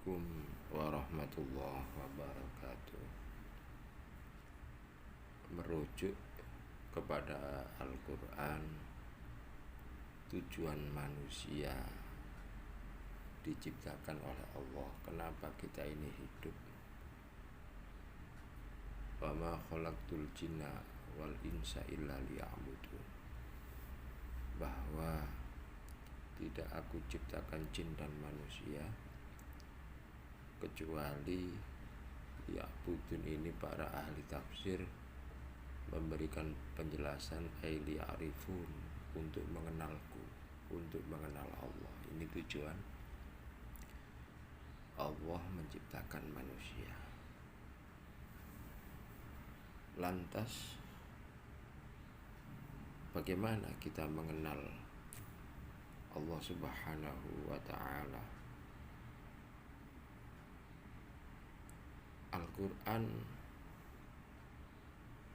Assalamualaikum warahmatullahi wabarakatuh. Merujuk kepada Al-Quran, tujuan manusia diciptakan oleh Allah. Kenapa kita ini hidup? Wa ma khalaqtul jinna wal insa illa liya'budun. Bahwa tidak aku ciptakan jin dan manusia kecuali ya'budun. Ini para ahli tafsir memberikan penjelasan liya'rifun, untuk mengenalku, untuk mengenal Allah. Ini tujuan Allah menciptakan manusia. Lantas bagaimana kita mengenal Allah Subhanahu wa ta'ala? Al-Quran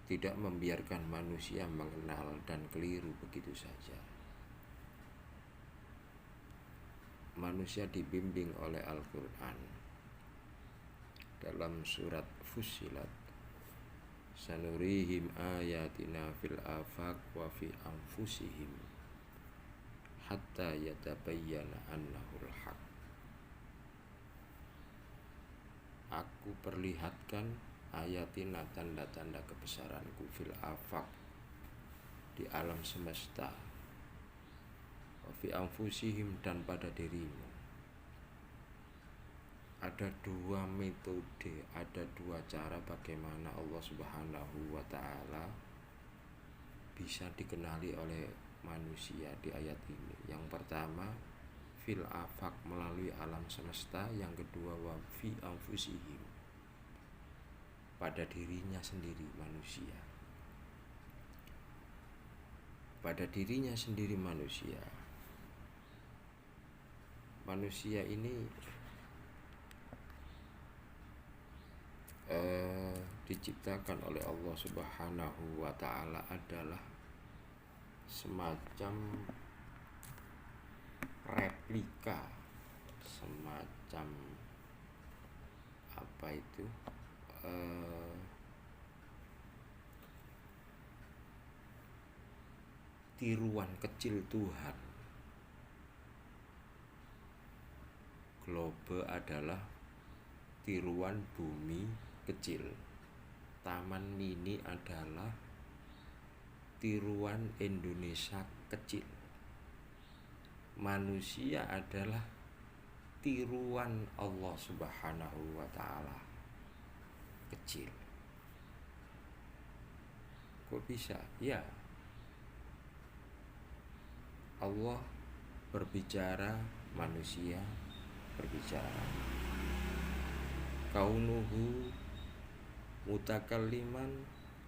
tidak membiarkan manusia mengenal dan keliru begitu saja. Manusia dibimbing oleh Al-Quran. Dalam surat Fussilat, sanurihim ayatina fil afaq wa fi anfusihim hatta yatabayyana annahul haq. Aku perlihatkan ayatina, tanda-tanda kebesaranku, fil afaq, di alam semesta, wa fi anfusihim, dan pada dirimu. Ada dua metode, ada dua cara bagaimana Allah Subhanahu wa ta'ala bisa dikenali oleh manusia di ayat ini. Yang pertama fil afaq, melalui alam semesta. Yang kedua wa fi anfusihim, pada dirinya sendiri manusia. Pada dirinya sendiri manusia. Manusia ini diciptakan oleh Allah Subhanahu wa ta'ala adalah semacam replika, semacam apa itu, tiruan kecil Tuhan. Globe adalah tiruan bumi kecil. Taman mini adalah tiruan Indonesia kecil. Manusia adalah tiruan Allah Subhanahu wa ta'ala kecil. Kok bisa? Ya, Allah berbicara, manusia berbicara. Kaunuhu mutakalliman,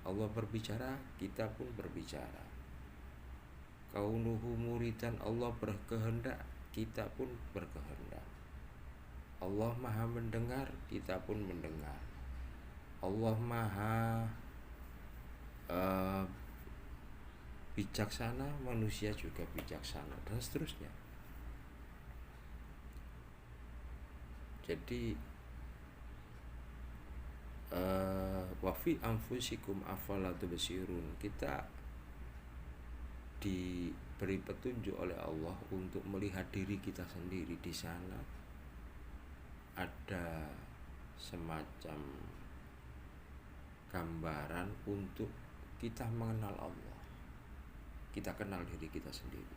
Allah berbicara, kita pun berbicara. Kaunuhu muridan, Allah berkehendak, kita pun berkehendak. Allah maha mendengar, kita pun mendengar. Allah maha bijaksana, manusia juga bijaksana, dan seterusnya. Jadi wa fi anfusikum afala tubsirun, kita diberi petunjuk oleh Allah untuk melihat diri kita sendiri. Di sana ada semacam gambaran untuk kita mengenal Allah. Kita kenal diri kita sendiri.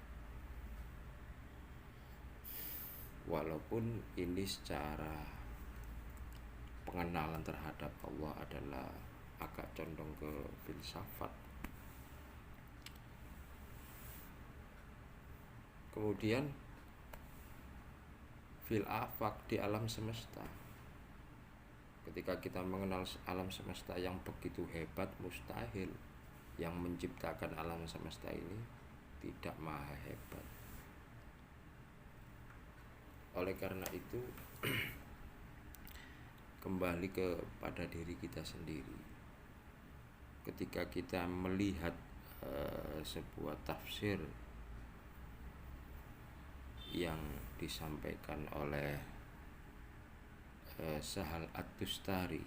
Walaupun ini secara pengenalan terhadap Allah adalah agak condong ke filsafat. Kemudian fil afaq, di alam semesta. Ketika kita mengenal alam semesta yang begitu hebat, mustahil yang menciptakan alam semesta ini tidak maha hebat. Oleh karena itu kembali kepada diri kita sendiri. Ketika kita melihat sebuah tafsir yang disampaikan oleh Sahal At-Tustari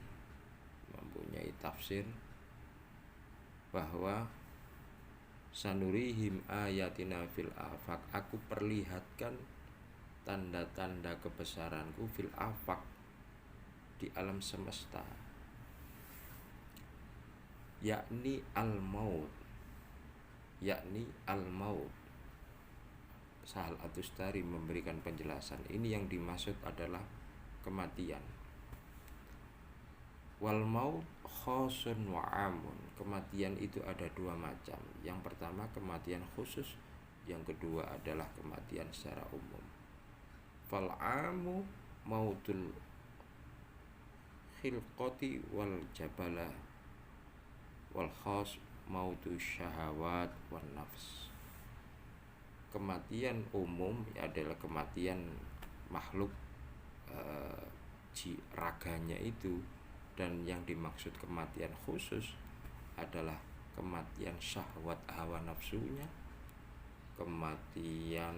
mempunyai tafsir bahwa sanurihim ayatina fil afaq, aku perlihatkan tanda-tanda kebesaranku fil afaq, di alam semesta, yakni al-maut, Sahal At-Tustari memberikan penjelasan, ini yang dimaksud adalah kematian. Wal maut khosun wa amun, kematian itu ada dua macam. Yang pertama kematian khusus, yang kedua adalah kematian secara umum. Fal amu mautul khilqati wal jabala, wal khas mautu syahawat wan nafs. Kematian umum adalah kematian makhluk raganya itu, dan yang dimaksud kematian khusus adalah kematian syahwat hawa nafsunya, kematian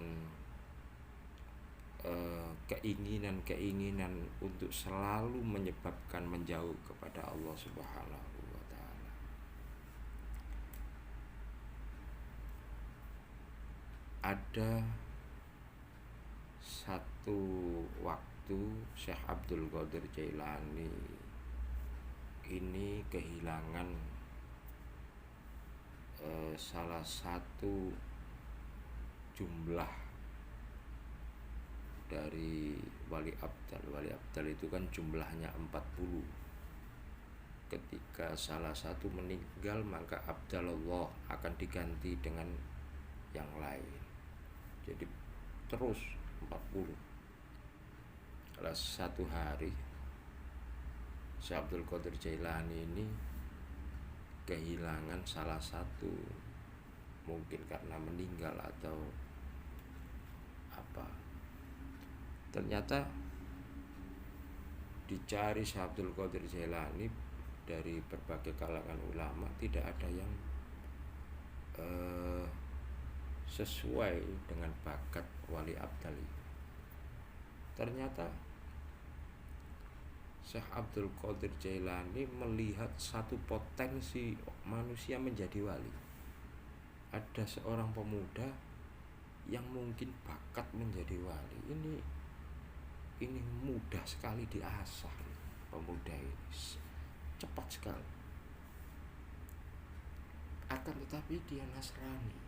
keinginan untuk selalu menyebabkan menjauh kepada Allah Subhanahu wa ta'ala. Ada satu waktu Syekh Abdul Qadir Jailani ini kehilangan salah satu jumlah dari wali abdal. Wali abdal itu kan jumlahnya 40. Ketika salah satu meninggal, maka abdalullah akan diganti dengan yang lain. Jadi terus 40. Salah satu hari Syekh Abdul Qadir Jailani ini kehilangan salah satu, mungkin karena meninggal atau apa. Ternyata dicari Syekh Abdul Qadir Jailani dari berbagai kalangan ulama, tidak ada yang sesuai dengan bakat wali abdal itu. Ternyata Syekh Abdul Qadir Jailani melihat satu potensi manusia menjadi wali. Ada seorang pemuda yang mungkin bakat menjadi wali. Ini mudah sekali diasah. Pemuda ini cepat sekali. Akan tetapi dia Nasrani,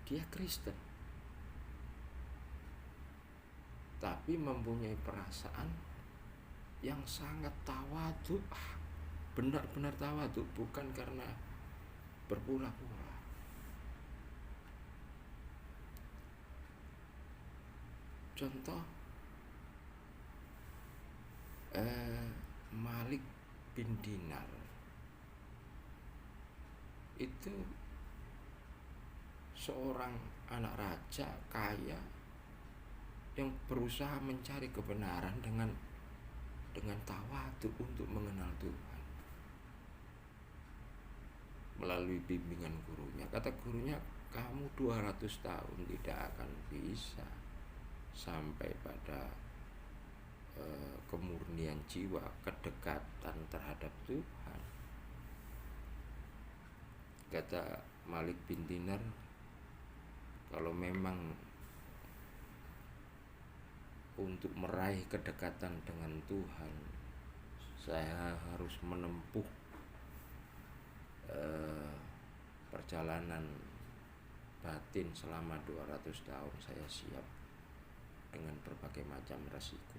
dia Kristen, tapi mempunyai perasaan yang sangat tawadhu, benar-benar tawadhu, bukan karena berpura-pura. Contoh Malik bin Dinar itu seorang anak raja kaya yang berusaha mencari kebenaran dengan tawadhu untuk mengenal Tuhan melalui bimbingan gurunya. Kata gurunya, kamu 200 tahun tidak akan bisa sampai pada kemurnian jiwa, kedekatan terhadap Tuhan. Kata Malik bin Dinar, kalau memang untuk meraih kedekatan dengan Tuhan, saya harus menempuh perjalanan batin selama 200 tahun. Saya siap dengan berbagai macam resiko.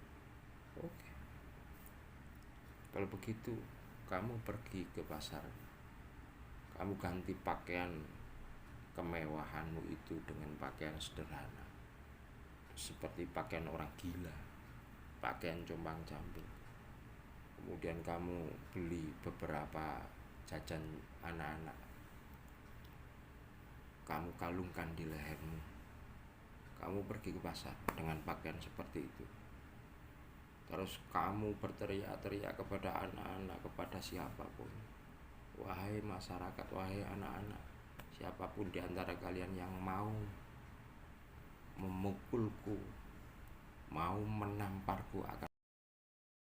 Oke. Kalau begitu, kamu pergi ke pasar, kamu ganti pakaian kemewahanmu itu dengan pakaian sederhana, seperti pakaian orang gila, pakaian compang-camping. Kemudian kamu beli beberapa jajan anak-anak, kamu kalungkan di lehermu. Kamu pergi ke pasar dengan pakaian seperti itu. Terus kamu berteriak-teriak kepada anak-anak, kepada siapapun, wahai masyarakat, wahai anak-anak, siapapun di antara kalian yang mau memukulku, mau menamparku, akan